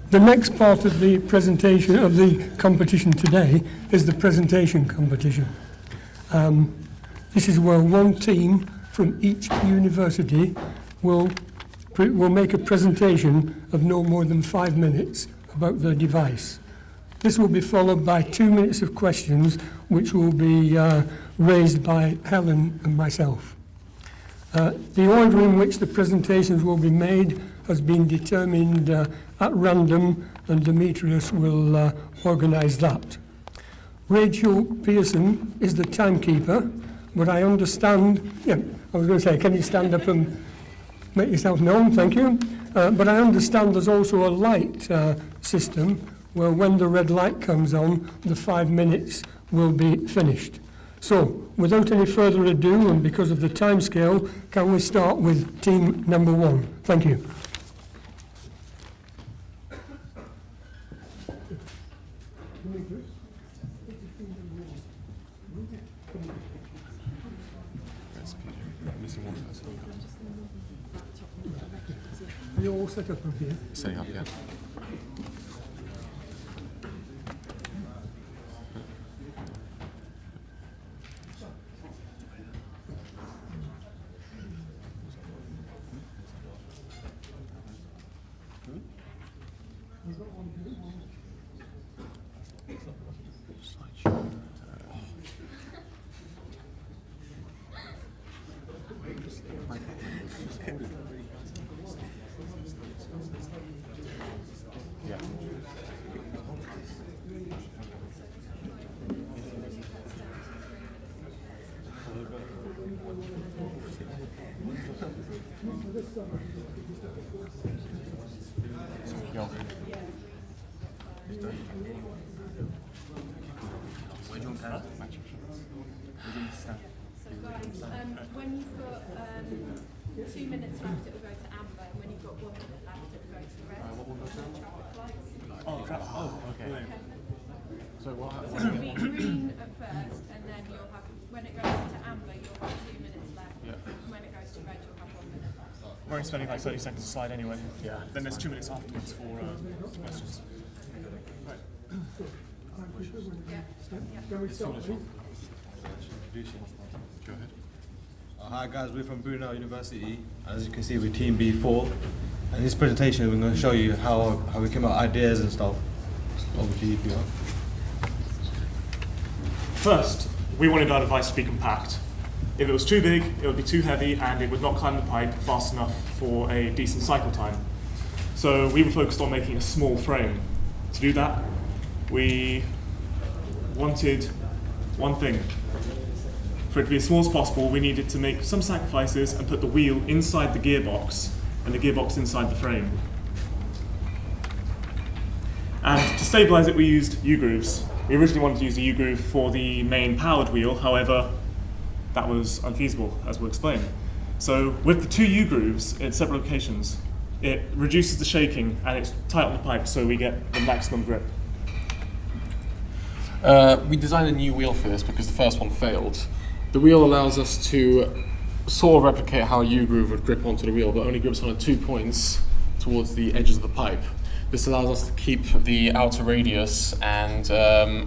The next part of the presentation of the competition today is the presentation competition. This is where one team from each university will make a presentation of no more than 5 minutes about their device. This will be followed by 2 minutes of questions, which will be raised by Helen and myself. The order in which the presentations will be made has been determined at random, and Demetrius will organise that. Rachel Pearson is the timekeeper, but I understand, I was going to say, can you stand up and make yourself known? Thank you. But I understand there's also a light system where when the red light comes on, the 5 minutes will be finished. So, without any further ado, and because of the time scale, can we start with team number 1? Thank you. Are you all set up here? Setting up, yeah. When you've got 2 minutes left, it will go to amber, and when you've got 1 minute left, it will go to red. Okay. So what So it'll be green at first, and then you'll have, when it goes to amber, you'll have 2 minutes left. Yeah. And when it goes to red, you'll have 1 minute left. We're only spending like 30 seconds a slide anyway. Yeah. Then there's 2 minutes afterwards for questions. Right. Can we start, please? Go ahead. Hi guys, we're from Brunel University. As you can see, we're Team B4. And this presentation, we're going to show you how we came up with ideas and stuff. Over to you, Peter. First, we wanted our device to be compact. If it was too big, it would be too heavy and it would not climb the pipe fast enough for a decent cycle time. So we were focused on making a small frame. To do that, we wanted one thing. For it to be as small as possible, we needed to make some sacrifices and put the wheel inside the gearbox and the gearbox inside the frame. And to stabilize it, we used U-grooves. We originally wanted to use a U-groove for the main powered wheel, however, that was unfeasible, as we'll explain. So with the 2 U-grooves at separate locations, it reduces the shaking and it's tight on the pipe, so we get the maximum grip. We designed a new wheel for this because the first one failed. The wheel allows us to sort of replicate how a U-groove would grip onto the wheel, but only grips on at 2 points towards the edges of the pipe. This allows us to keep the outer radius and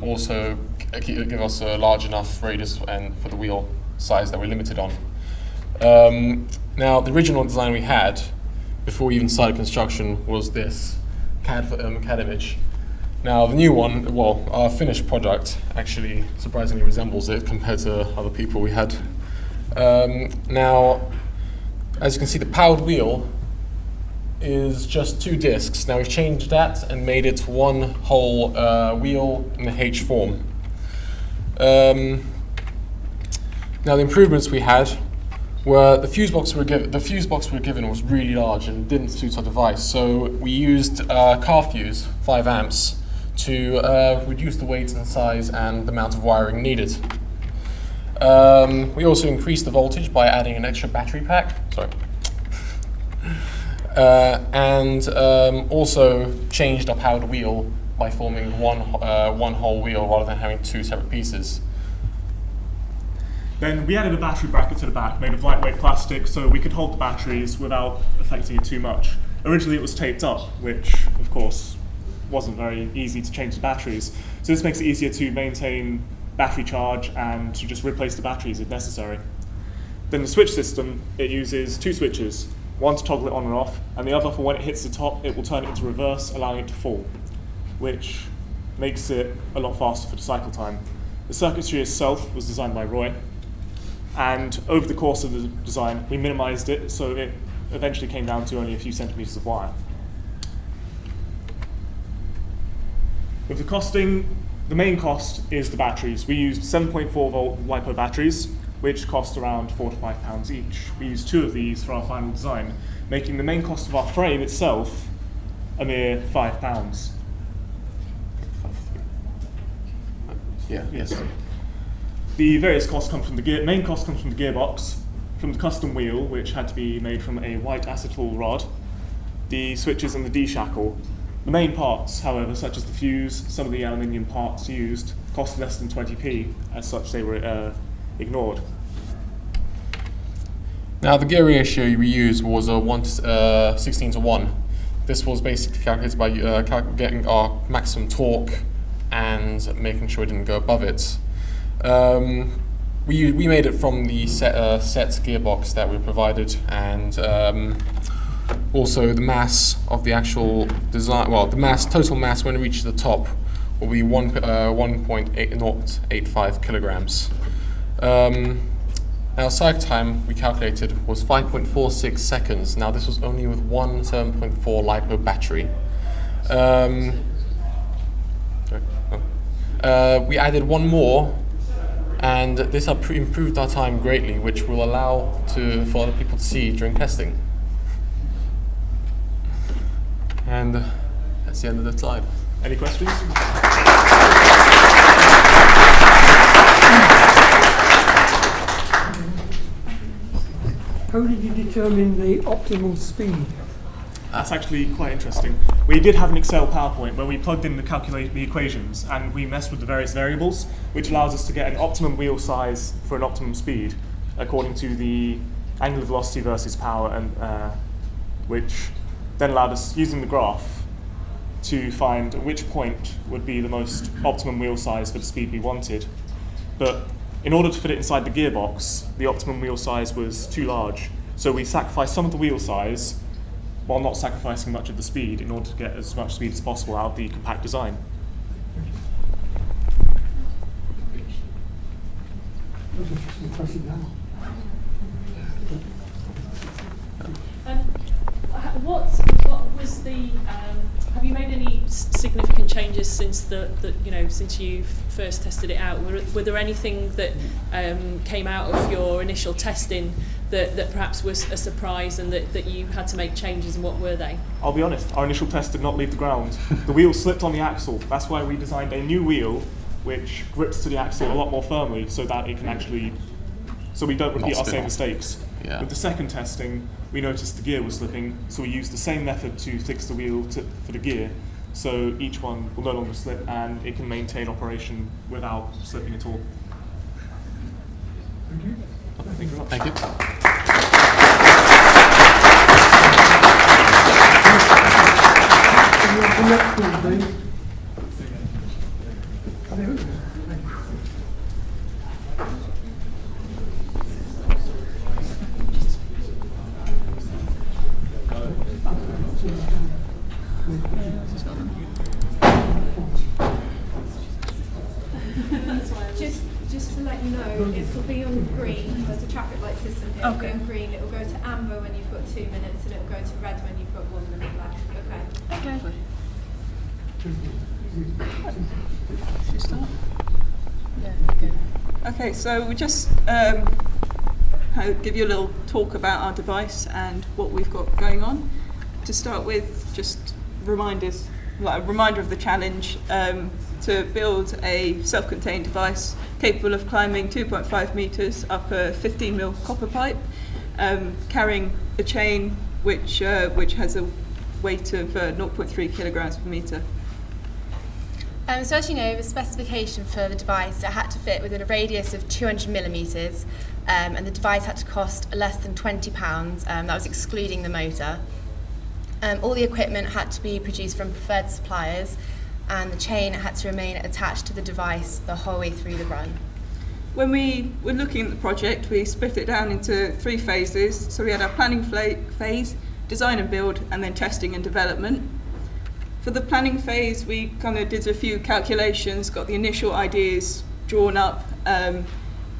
also give us a large enough radius and for the wheel size that we're limited on. Now, the original design we had before we even started construction was this CAD image. Now, the new one, well, our finished product actually surprisingly resembles it compared to other people we had. Now, as you can see, the powered wheel is just 2 discs. Now we've changed that and made it one whole wheel in the H form. Now the improvements we had were the fuse box we were given was really large and didn't suit our device. So we used car fuse, 5 amps, to reduce the weight and size and the amount of wiring needed. We also increased the voltage by adding an extra battery pack. Sorry. And also changed our powered wheel by forming one whole wheel rather than having 2 separate pieces. Then we added a battery bracket to the back made of lightweight plastic so we could hold the batteries without affecting it too much. Originally it was taped up, which of course wasn't very easy to change the batteries. So this makes it easier to maintain battery charge and to just replace the batteries if necessary. Then the switch system, it uses two switches, one to toggle it on and off, and the other for when it hits the top, it will turn it into reverse, allowing it to fall, which makes it a lot faster for the cycle time. The circuitry itself was designed by Roy, and over the course of the design, we minimized it, so it eventually came down to only a few centimeters of wire. With the costing, the main cost is the batteries. We used 7.4 volt LiPo batteries, which cost around £4 to £5 each. We used 2 of these for our final design, making the main cost of our frame itself a mere £5. Yeah, yes. The various costs come from the main cost comes from the gearbox, from the custom wheel, which had to be made from a white acetal rod, the switches and the D-shackle. The main parts, however, such as the fuse, some of the aluminium parts used, cost less than 20p, as such they were ignored. Now the gear ratio we used was a 16 to 1. This was basically calculated by getting our maximum torque and making sure it didn't go above it. We made it from the set gearbox that we provided, and also the mass of the actual design, well, the total mass when it reaches the top will be 1.85 kilograms. Now cycle time we calculated was 5.46 seconds. Now this was only with one 7.4 LiPo battery. We added one more, and this improved our time greatly, which will allow for other people to see during testing. And that's the end of the slide. Any questions? How did you determine the optimal speed? That's actually quite interesting. We did have an Excel PowerPoint where we plugged in the equations, and we messed with the various variables, which allows us to get an optimum wheel size for an optimum speed, according to the angular velocity versus power, and which then allowed us, using the graph, to find at which point would be the most optimum wheel size for the speed we wanted. But in order to fit it inside the gearbox, the optimum wheel size was too large. So we sacrificed some of the wheel size while not sacrificing much of the speed in order to get as much speed as possible out of the compact design. What was the? Have you made any significant changes since since you first tested it out? Were there anything that came out of your initial testing that perhaps was a surprise and that you had to make changes, and what were they? I'll be honest, our initial test did not leave the ground. The wheel slipped on the axle. That's why we designed a new wheel which grips to the axle a lot more firmly so that it can actually, so we don't repeat our same mistakes. Yeah. With the second testing, we noticed the gear was slipping, so we used the same method to fix the wheel for the gear, so each one will no longer slip and it can maintain operation without slipping at all. Thank you. Thank you very much. Thank you. The next one, please. Just to let you know, it will be on green. There's a traffic light system here. It'll be Okay. on green. It will go to amber when you've got 2 minutes, and it will go to red when you've got 1 minute left. Okay. Okay. Should we start? Yeah. Good. Okay, so we just give you a little talk about our device and what we've got going on. To start with, just a reminder of the challenge to build a self-contained device capable of climbing 2.5 meters up a 15mm copper pipe, carrying a chain which has a weight of 0.3 kilograms per meter. So as you know, the specification for the device, it had to fit within a radius of 200 millimetres, and the device had to cost less than £20. That was excluding the motor. All the equipment had to be produced from preferred suppliers, and the chain had to remain attached to the device the whole way through the run. When we were looking at the project, we split it down into 3 phases. So we had our planning phase, design and build, and then testing and development. For the planning phase, we kind of did a few calculations, got the initial ideas drawn up.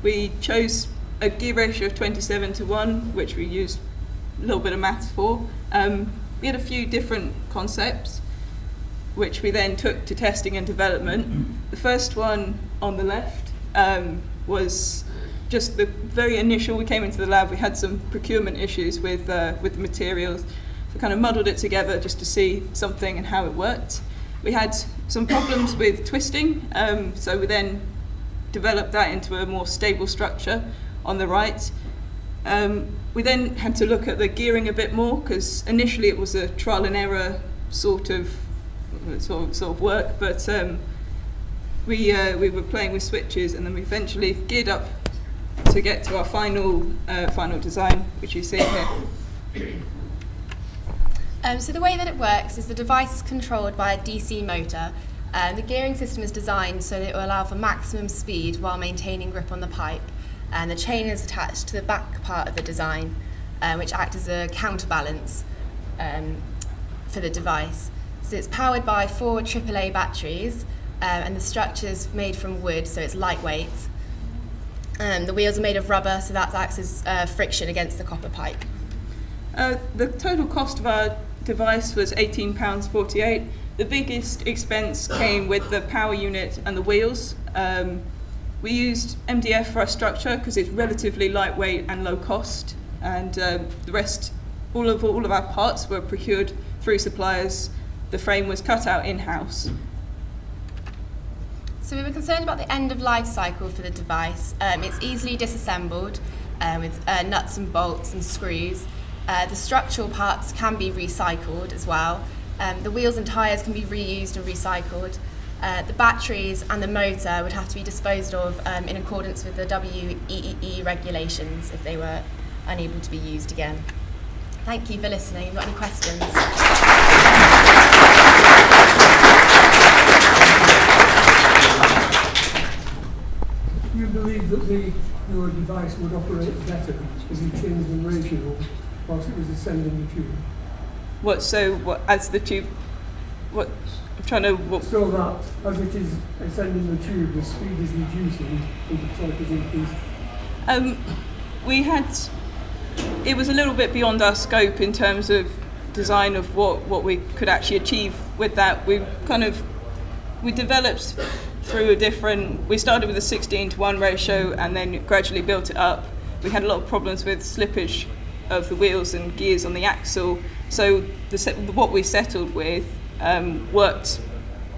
We chose a gear ratio of 27:1, which we used a little bit of maths for. We had a few different concepts, which we then took to testing and development. The first one on the left was just the very initial. We came into the lab, we had some procurement issues with the materials. We kind of muddled it together just to see something and how it worked. We had some problems with twisting, so we then developed that into a more stable structure on the right. We then had to look at the gearing a bit more, because initially it was a trial and error sort of work, but we were playing with switches, and then we eventually geared up to get to our final design, which you see here. So the way that it works is the device is controlled by a DC motor. The gearing system is designed so that it will allow for maximum speed while maintaining grip on the pipe. And the chain is attached to the back part of the design, which acts as a counterbalance for the device. So it's powered by 4 AAA batteries, and the structure is made from wood, so it's lightweight. The wheels are made of rubber, so that acts as friction against the copper pipe. The total cost of our device was £18.48. The biggest expense came with the power unit and the wheels. We used MDF for our structure because it's relatively lightweight and low cost, and the rest, all of our parts were procured through suppliers. The frame was cut out in-house. So we were concerned about the end of life cycle for the device. It's easily disassembled with nuts and bolts and screws. The structural parts can be recycled as well. The wheels and tyres can be reused and recycled. The batteries and the motor would have to be disposed of in accordance with the WEEE regulations if they were unable to be used again. Thank you for listening. Have you got any questions? Do you believe that your device would operate better if you changed the ratio whilst it was ascending the tube? As the tube, I'm trying to... So that as it is ascending the tube, the speed is reducing and the torque is increasing? It was a little bit beyond our scope in terms of design of what we could actually achieve with that. We developed through we started with a 16:1 ratio and then gradually built it up. We had a lot of problems with slippage of the wheels and gears on the axle, so what we settled with worked,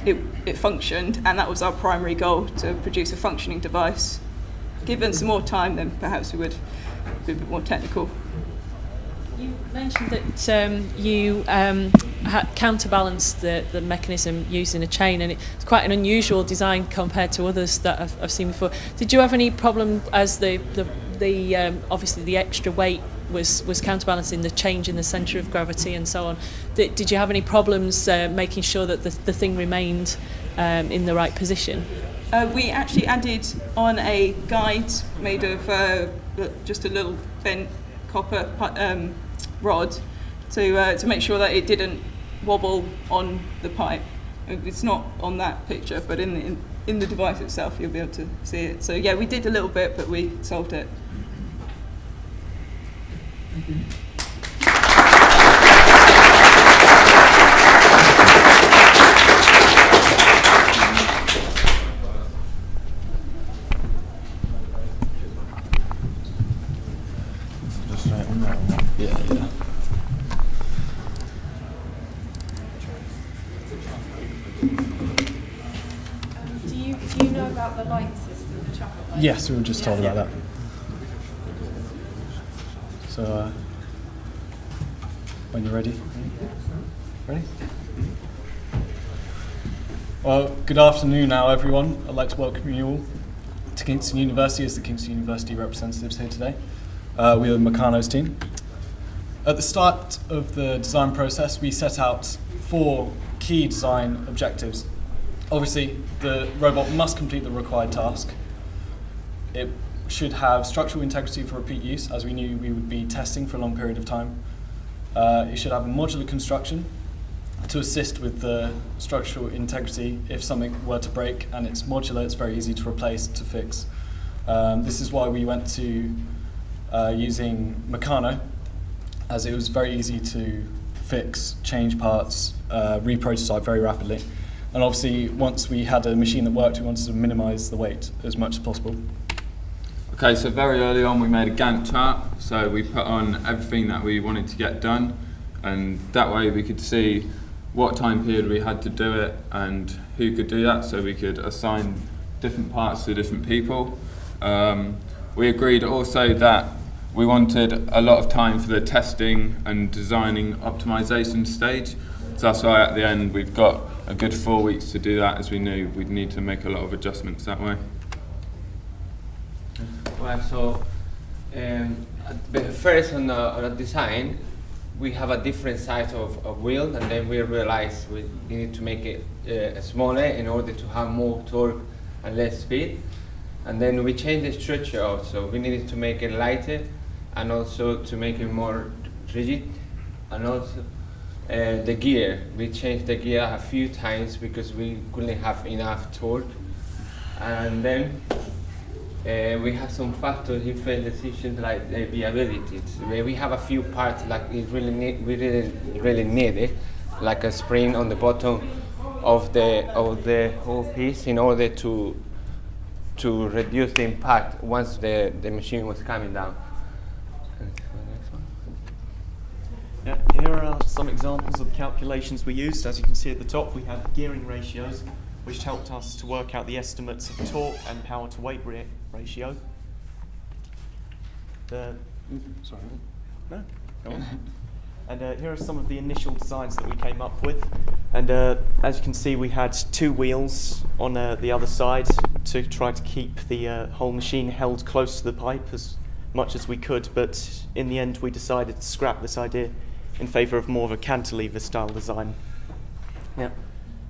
it functioned, and that was our primary goal, to produce a functioning device. Given some more time, then perhaps we would be a bit more technical. You mentioned that you counterbalanced the mechanism using a chain, and it's quite an unusual design compared to others that I've seen before. Did you have any problem as the obviously the extra weight was counterbalancing the change in the centre of gravity and so on? Did you have any problems making sure that the thing remained in the right position? We actually added on a guide made of just a little bent copper rod to make sure that it didn't wobble on the pipe. It's not on that picture, but in the device itself you'll be able to see it. So yeah, we did a little bit, but we solved it. Thank you. Do you know about the light system, the traffic light? Yes, we were just told about that. So, when you're ready. Ready? Well, good afternoon now, everyone. I'd like to welcome you all to Kingston University as the Kingston University representatives here today. We are Meccano's team. At the start of the design process, we set out 4 key design objectives. Obviously, the robot must complete the required task. It should have structural integrity for repeat use, as we knew we would be testing for a long period of time. It should have a modular construction to assist with the structural integrity if something were to break, and it's modular, it's very easy to replace, to fix. This is why we went to using Meccano, as it was very easy to fix, change parts, reprototype very rapidly. And obviously, once we had a machine that worked, we wanted to minimize the weight as much as possible. Okay, so very early on we made a Gantt chart, so we put on everything that we wanted to get done, and that way we could see what time period we had to do it and who could do that, so we could assign different parts to different people. We agreed also that we wanted a lot of time for the testing and designing optimization stage, so that's why at the end we've got a good 4 weeks to do that, as we knew we'd need to make a lot of adjustments that way. Well, so first on the design, we have a different size of wheel, and then we realized we need to make it smaller in order to have more torque and less speed. And then we changed the structure also. We needed to make it lighter and also to make it more rigid. And also the gear. We changed the gear a few times because we couldn't have enough torque. And then we have some factors influence decisions like the viability. We have a few parts like we really need it, like a spring on the bottom of the whole piece in order to reduce the impact once the machine was coming down. Yeah, here are some examples of the calculations we used. As you can see at the top, we have gearing ratios, which helped us to work out the estimates of torque and power to weight ratio. Sorry. No, go on. And here are some of the initial designs that we came up with. And as you can see, we had 2 wheels on the other side to try to keep the whole machine held close to the pipe as much as we could. But in the end, we decided to scrap this idea in favour of more of a cantilever style design. Yeah.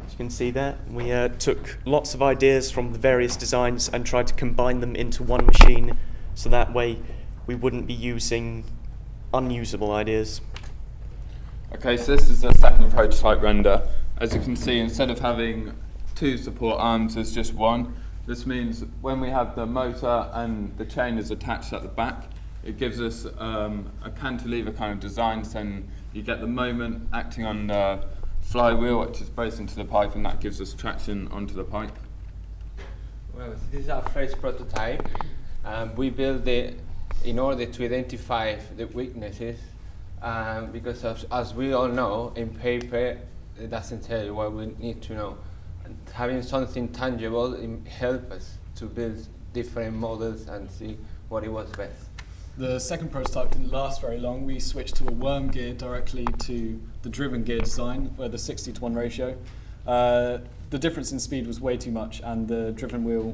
As you can see there, we took lots of ideas from the various designs and tried to combine them into one machine, so that way we wouldn't be using unusable ideas. Okay, so this is the second prototype render. As you can see, instead of having 2 support arms, there's just one. This means when we have the motor and the chain is attached at the back, it gives us a cantilever kind of design, so then you get the moment acting on the flywheel, which is braced into the pipe, and that gives us traction onto the pipe. Well, this is our first prototype. We built it in order to identify the weaknesses, because as we all know, in paper, it doesn't tell you what we need to know. And having something tangible helps us to build different models and see what it was best. The second prototype didn't last very long. We switched to a worm gear directly to the driven gear design, where the 60-to-1 ratio. The difference in speed was way too much, and the driven wheel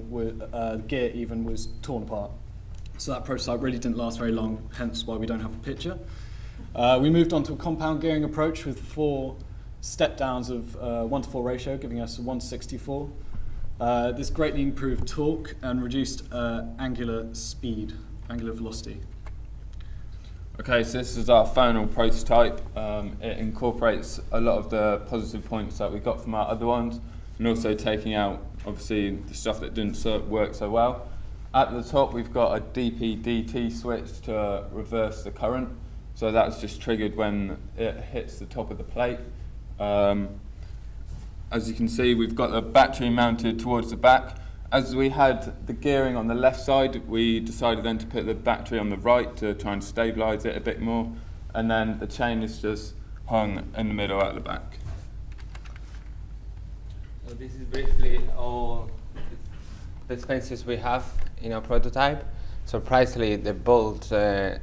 gear even was torn apart. So that prototype really didn't last very long, hence why we don't have a picture. We moved on to a compound gearing approach with 4 step downs of 1-to-4 ratio, giving us a 1-to-64. This greatly improved torque and reduced angular velocity. Okay, so this is our final prototype. It incorporates a lot of the positive points that we got from our other ones, and also taking out, obviously, the stuff that didn't work so well. At the top, we've got a DP-DT switch to reverse the current, so that's just triggered when it hits the top of the plate. As you can see, we've got the battery mounted towards the back. As we had the gearing on the left side, we decided then to put the battery on the right to try and stabilise it a bit more, and then the chain is just hung in the middle at the back. So this is basically all the spaces we have in our prototype. Surprisingly, the bolts and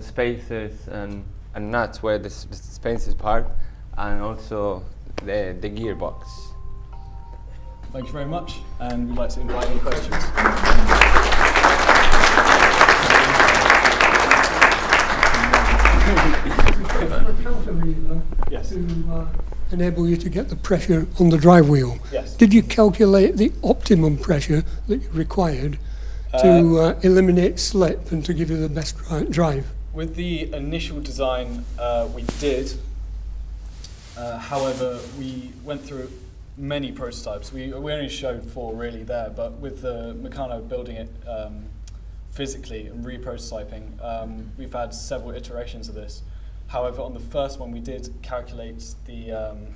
spacers and nuts were the spaces part, and also the gearbox. Thank you very much, and we'd like to invite any questions. a counterlever Yes. to enable you to get the pressure on the drive wheel. Yes. Did you calculate the optimum pressure that you required to eliminate slip and to give you the best drive? With the initial design, we did. However, we went through many prototypes. We only showed 4 really there, but with the Meccano building it physically and re-prototyping, we've had several iterations of this. However, on the first one, we did calculate the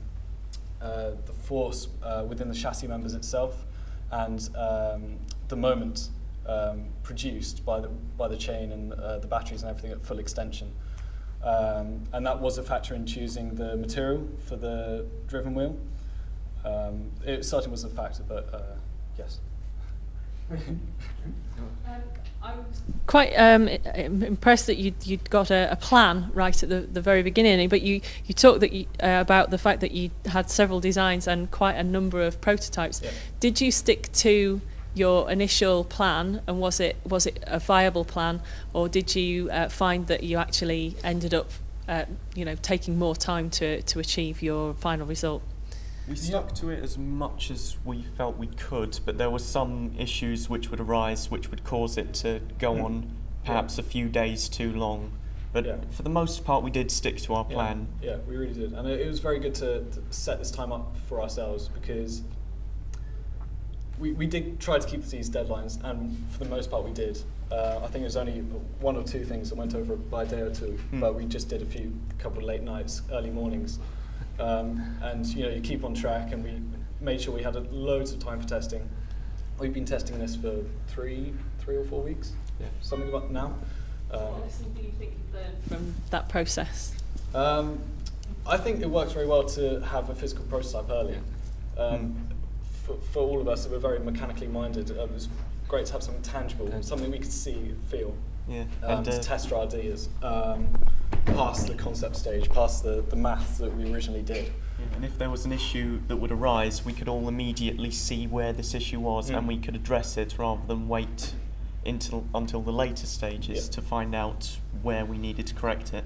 force within the chassis members itself and the moment produced by the chain and the batteries and everything at full extension. And that was a factor in choosing the material for the driven wheel. It certainly was a factor, but yes. I was quite impressed that you'd got a plan right at the very beginning, but you talked that about the fact that you had several designs and quite a number of prototypes. Yeah. Did you stick to your initial plan, and was it a viable plan, or did you find that you actually ended up taking more time to achieve your final result? We stuck to it as much as we felt we could, but there were some issues which would arise which would cause it to go on perhaps a few days too long. But for the most part, we did stick to our plan. Yeah, we really did. And it was very good to set this time up for ourselves, because we did try to keep these deadlines, and for the most part we did. I think it was only 1 or 2 things that went over by a day or two, but we just did a couple of late nights, early mornings. And you keep on track, and we made sure we had loads of time for testing. We've been testing this for 3 or 4 weeks, something about now. What lesson do you think you've learned from that process? I think it works very well to have a physical prototype early. For all of us who were very mechanically minded, it was great to have something tangible, something we could see, feel, to test our ideas, past the concept stage, past the maths that we originally did. And if there was an issue that would arise, we could all immediately see where this issue was, and we could address it rather than wait until the later stages to find out where we needed to correct it.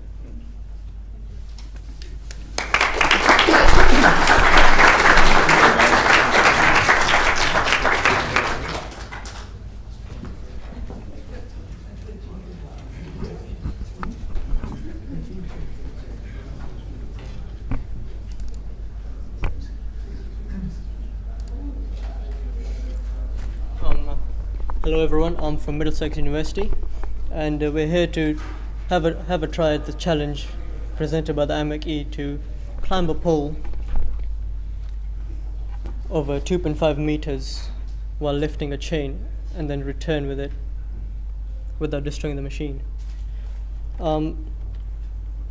Hello everyone, I'm from Middlesex University, and we're here to have a try at the challenge presented by the IMECHE to climb a pole over 2.5 meters while lifting a chain and then return with it without destroying the machine.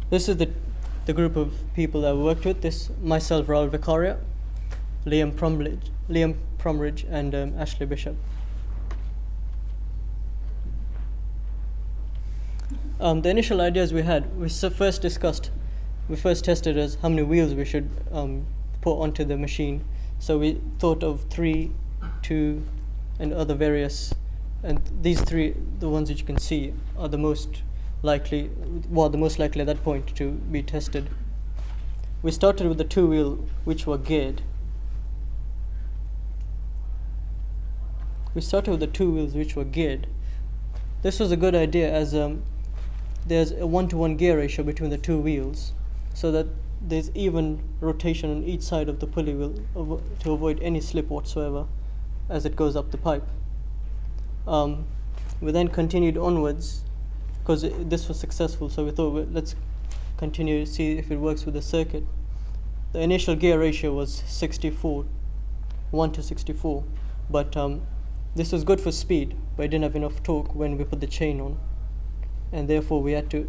This is the group of people that I worked with. This myself, Raul Vicaria, Liam Promridge, and Ashley Bishop. The initial ideas we had, we first tested as how many wheels we should put onto the machine. So we thought of 3, 2, and other various, and these 3, the ones that you can see, are the most likely at that point to be tested. We started with the 2 wheel, which were geared. This was a good idea, as there's a 1-to-1 gear ratio between the 2 wheels, so that there's even rotation on each side of the pulley wheel to avoid any slip whatsoever as it goes up the pipe. We then continued onwards because this was successful, so we thought, well, let's continue to see if it works with the circuit. The initial gear ratio was 1 to 64, but this was good for speed, but it didn't have enough torque when we put the chain on, and therefore we had to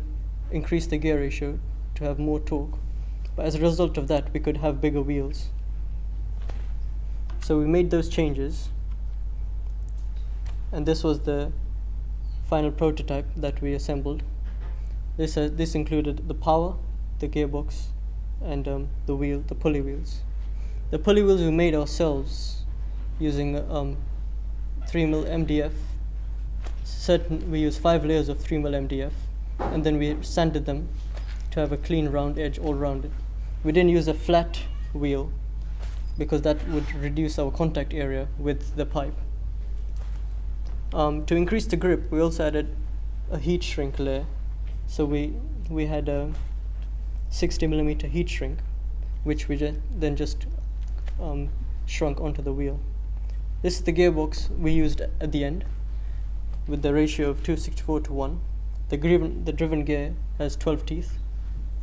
increase the gear ratio to have more torque. But as a result of that, we could have bigger wheels. So we made those changes, and this was the final prototype that we assembled. This included the power, the gearbox, and the pulley wheels. The pulley wheels we made ourselves using 3mm MDF. We used 5 layers of 3mm MDF, and then we sanded them to have a clean round edge all round it. We didn't use a flat wheel because that would reduce our contact area with the pipe. To increase the grip, we also added a heat shrink layer. So we had a 60mm heat shrink, which we then just shrunk onto the wheel. This is the gearbox we used at the end, with the ratio of 264:1. The driven gear has 12 teeth.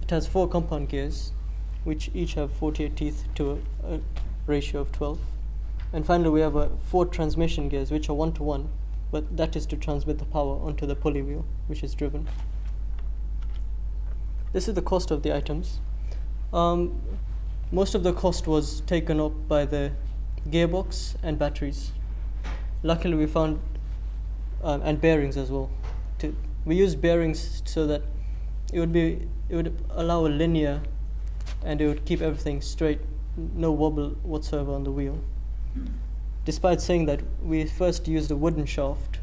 It has 4 compound gears, which each have 48 teeth to a ratio of 12. And finally, we have 4 transmission gears, which are 1-to-1, but that is to transmit the power onto the pulley wheel, which is driven. This is the cost of the items. Most of the cost was taken up by the gearbox and batteries. Luckily, we found and bearings as well. We used bearings so that it would allow a linear, and it would keep everything straight, no wobble whatsoever on the wheel. Despite saying that, we first used a wooden shaft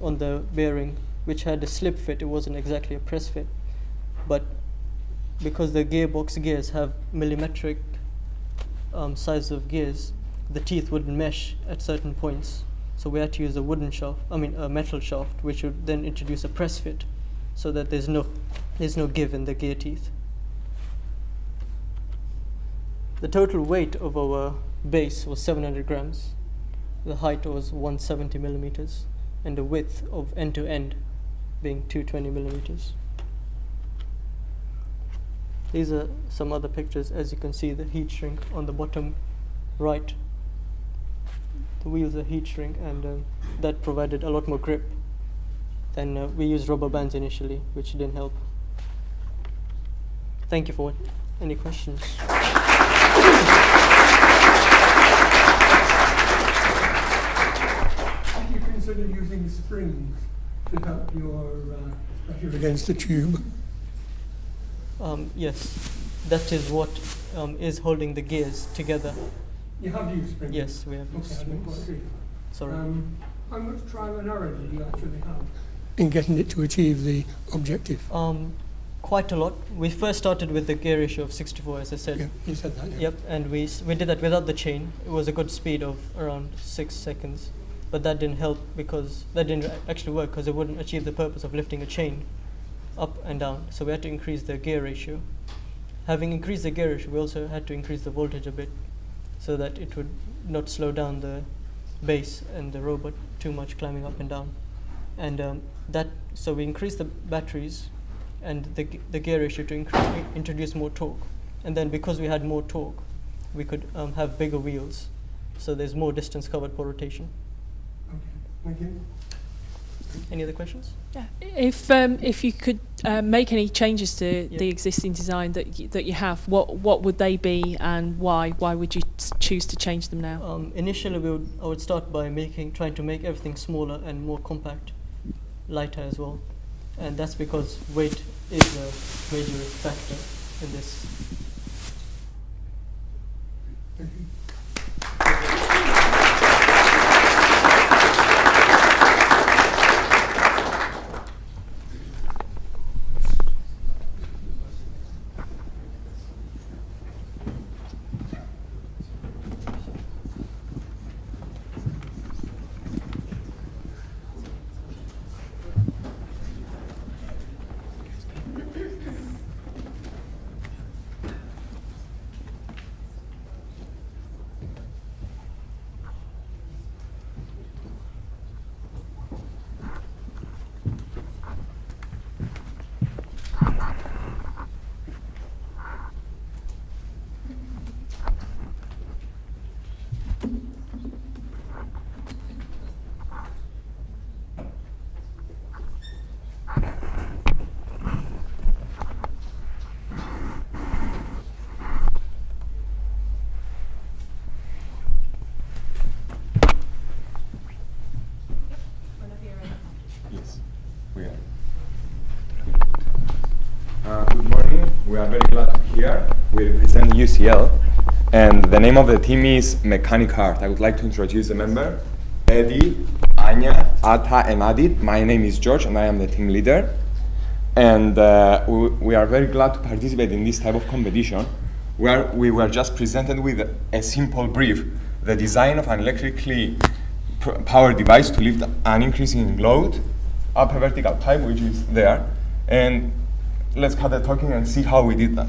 on the bearing, which had a slip fit. It wasn't exactly a press fit, but because the gearbox gears have millimetric size of gears, the teeth wouldn't mesh at certain points. So we had to use a a metal shaft, which would then introduce a press fit, so that there's no give in the gear teeth. The total weight of our base was 700 grams. The height was 170mm, and the width of end to end being 220mm. These are some other pictures. As you can see, the heat shrink on the bottom right. The wheels are heat shrink, and that provided a lot more grip. Then we used rubber bands initially, which didn't help. Thank you for any questions. Have you considered using springs to help your pressure against the tube? Yes, that is what is holding the gears together. You have used springs? Yes, we have used springs. Sorry. How much trial and error did you actually have in getting it to achieve the objective? Quite a lot. We first started with the gear ratio of 64, as I said. Yeah, you said that. Yeah. Yep, and we did that without the chain. It was a good speed of around 6 seconds, but that didn't help because that didn't actually work because it wouldn't achieve the purpose of lifting a chain up and down. So we had to increase the gear ratio. Having increased the gear ratio, we also had to increase the voltage a bit so that it would not slow down the base and the robot too much climbing up and down. And so we increased the batteries and the gear ratio to introduce more torque. And then because we had more torque, we could have bigger wheels, so there's more distance covered per rotation. Okay, thank you. Any other questions? Yeah. If you could make any changes to the existing design that you have, what would they be and why? Why would you choose to change them now? Initially, I would start by trying to make everything smaller and more compact, lighter as well, and that's because weight is a major factor in this. Thank you. Good morning. We are very glad to be here. We represent UCL, and the name of the team is Mechanic Heart. I would like to introduce the member, Eddie, Anya, Atta, and Adit. My name is George, and I am the team leader. And we are very glad to participate in this type of competition, where we were just presented with a simple brief, the design of an electrically powered device to lift an increasing load up a vertical pipe, which is there. And let's cut the talking and see how we did that.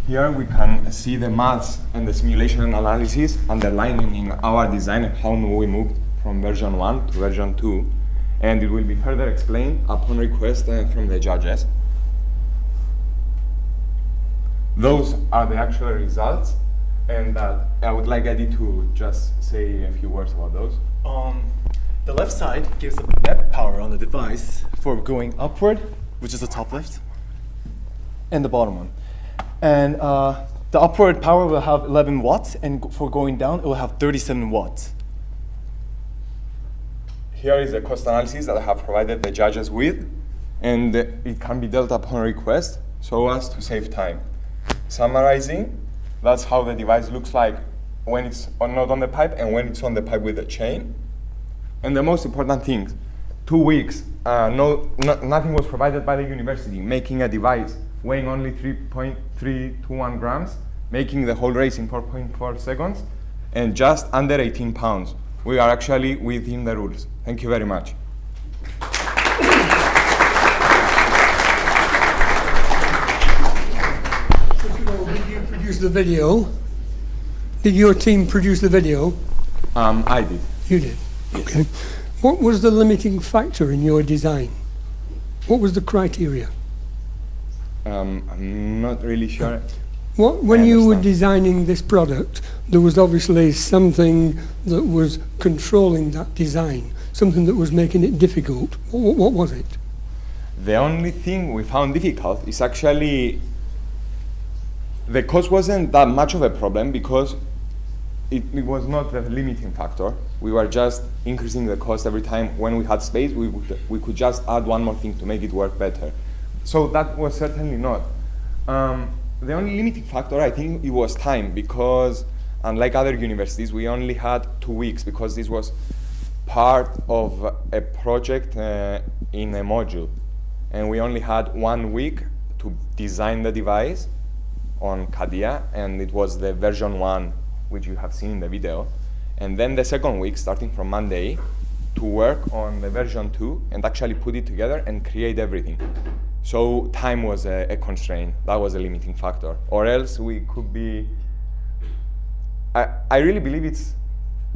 Here we can see the maths and the simulation analysis underlining in our design and how we moved from version 1 to version 2. And it will be further explained upon request from the judges. Those are the actual results, and I would like Eddie to just say a few words about those. The left side gives the net power on the device for going upward, which is the top lift, and the bottom one. And the upward power will have 11 watts, and for going down, it will have 37 watts. Here is the cost analysis that I have provided the judges with, and it can be dealt upon request so as to save time. Summarizing, that's how the device looks like when it's not on the pipe and when it's on the pipe with the chain. And the most important thing, 2 weeks, nothing was provided by the university, making a device weighing only 3.321 grams, making the whole race in 4.4 seconds, and just under 18 pounds. We are actually within the rules. Thank you very much. Did you produce the video? Did your team produce the video? I did. You did? Okay. What was the limiting factor in your design? What was the criteria? I'm not really sure. When you were designing this product, there was obviously something that was controlling that design, something that was making it difficult. What was it? The only thing we found difficult is actually the cost wasn't that much of a problem because it was not the limiting factor. We were just increasing the cost every time when we had space. We could just add one more thing to make it work better. So that was certainly not. The only limiting factor, I think, it was time, because unlike other universities, we only had 2 weeks because this was part of a project in a module. And we only had 1 week to design the device on CADIA, and it was the version 1, which you have seen in the video. And then the second week, starting from Monday, to work on the version 2 and actually put it together and create everything. So time was a constraint. That was a limiting factor. Or else we could be... I really believe it's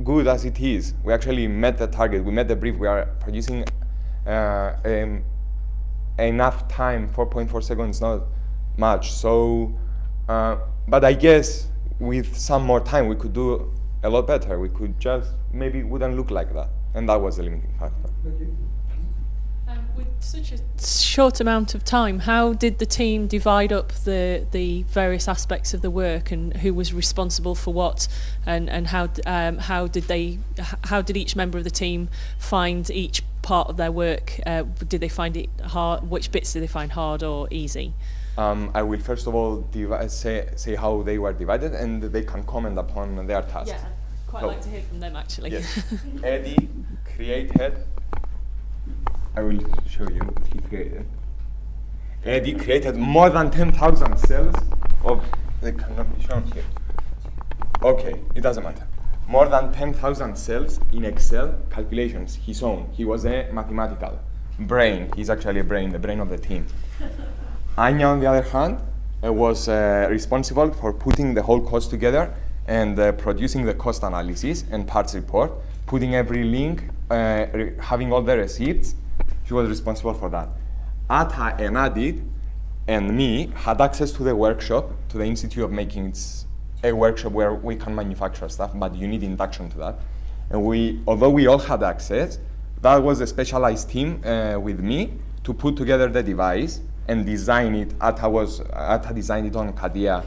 good as it is. We actually met the target. We met the brief. We are producing enough time. 4.4 seconds, not much. So, but I guess with some more time, we could do a lot better. We could just, maybe it wouldn't look like that. And that was the limiting factor. With such a short amount of time, how did the team divide up the various aspects of the work, and who was responsible for what, and how did each member of the team find each part of their work? Did they find it hard? Which bits did they find hard or easy? I will first of all say how they were divided, and they can comment upon their tasks. Yeah, I'd quite like to hear from them actually. Yes. Eddie created. I will show you what he created. Eddie created more than 10,000 cells of, they cannot be shown here. Okay, it doesn't matter. More than 10,000 cells in Excel calculations, his own. He was a mathematical brain. He's actually a brain, the brain of the team. Anya, on the other hand, was responsible for putting the whole cost together and producing the cost analysis and parts report, putting every link, having all the receipts. She was responsible for that. Atta and Adit and me had access to the workshop, to the Institute of Making. It's a workshop where we can manufacture stuff, but you need induction to that. And although we all had access, that was a specialized team with me to put together the device and design it. Atta designed it on CADIA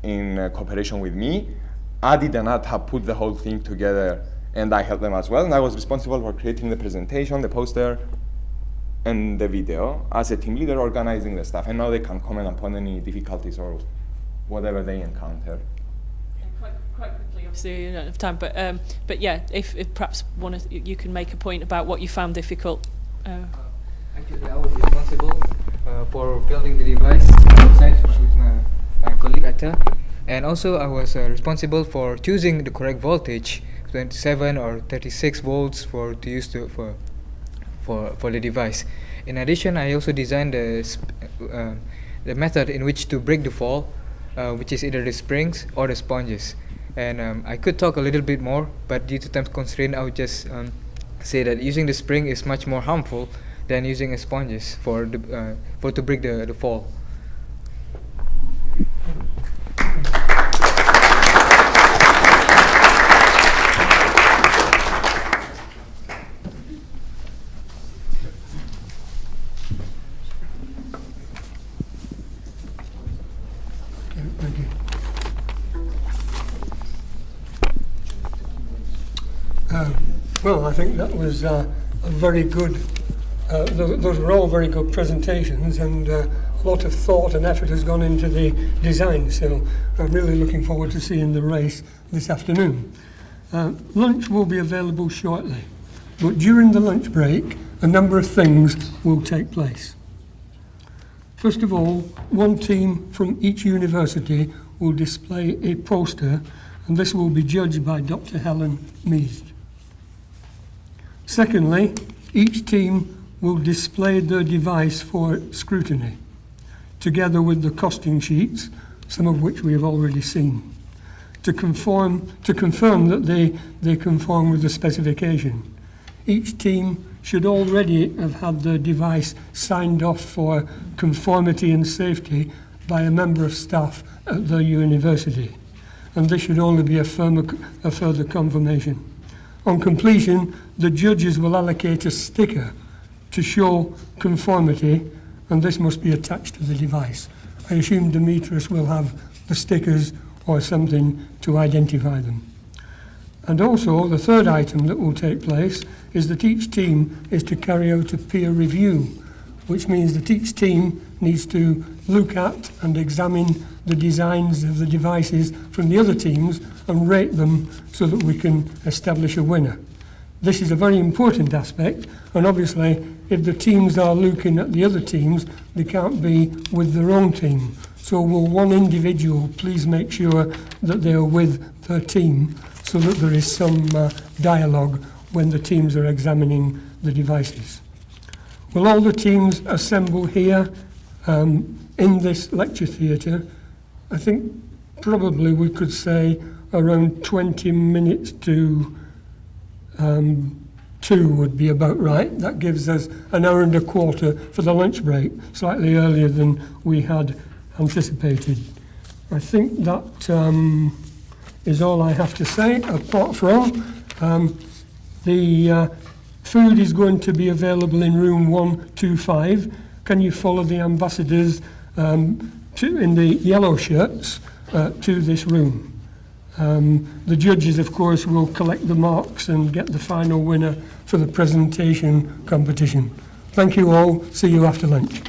in cooperation with me. Adit and Atta put the whole thing together, and I helped them as well. And I was responsible for creating the presentation, the poster, and the video as a team leader, organizing the stuff. And now they can comment upon any difficulties or whatever they encounter. Quite quickly, obviously you don't have time, but yeah, if perhaps you can make a point about what you found difficult. Actually, I was responsible for building the device outside with my colleague Atta, and also I was responsible for choosing the correct voltage, 27 or 36 volts for the device. In addition, I also designed the method in which to break the fall, which is either the springs or the sponges. And I could talk a little bit more, but due to time constraint, I would just say that using the spring is much more harmful than using a sponges to break the fall. Thank you. Well, I think that was a very good, those were all very good presentations, and a lot of thought and effort has gone into the design, so I'm really looking forward to seeing the race this afternoon. Lunch will be available shortly, but during the lunch break, a number of things will take place. First of all, one team from each university will display a poster, and this will be judged by Dr. Helen Measd. Secondly, each team will display their device for scrutiny, together with the costing sheets, some of which we have already seen, to confirm that they conform with the specification. Each team should already have had their device signed off for conformity and safety by a member of staff at the university, and this should only be a further confirmation. On completion, the judges will allocate a sticker to show conformity, and this must be attached to the device. I assume Demetrius will have the stickers or something to identify them. And also, the third item that will take place is that each team is to carry out a peer review, which means that each team needs to look at and examine the designs of the devices from the other teams and rate them so that we can establish a winner. This is a very important aspect, and obviously if the teams are looking at the other teams, they can't be with their own team. So will one individual please make sure that they are with their team so that there is some dialogue when the teams are examining the devices. Will all the teams assemble here in this lecture theatre? I think probably we could say around 20 minutes to 2 would be about right. That gives us an hour and a quarter for the lunch break, slightly earlier than we had anticipated. I think that is all I have to say, apart from the food is going to be available in room 125. Can you follow the ambassadors in the yellow shirts to this room? The judges, of course, will collect the marks and get the final winner for the presentation competition. Thank you all. See you after lunch.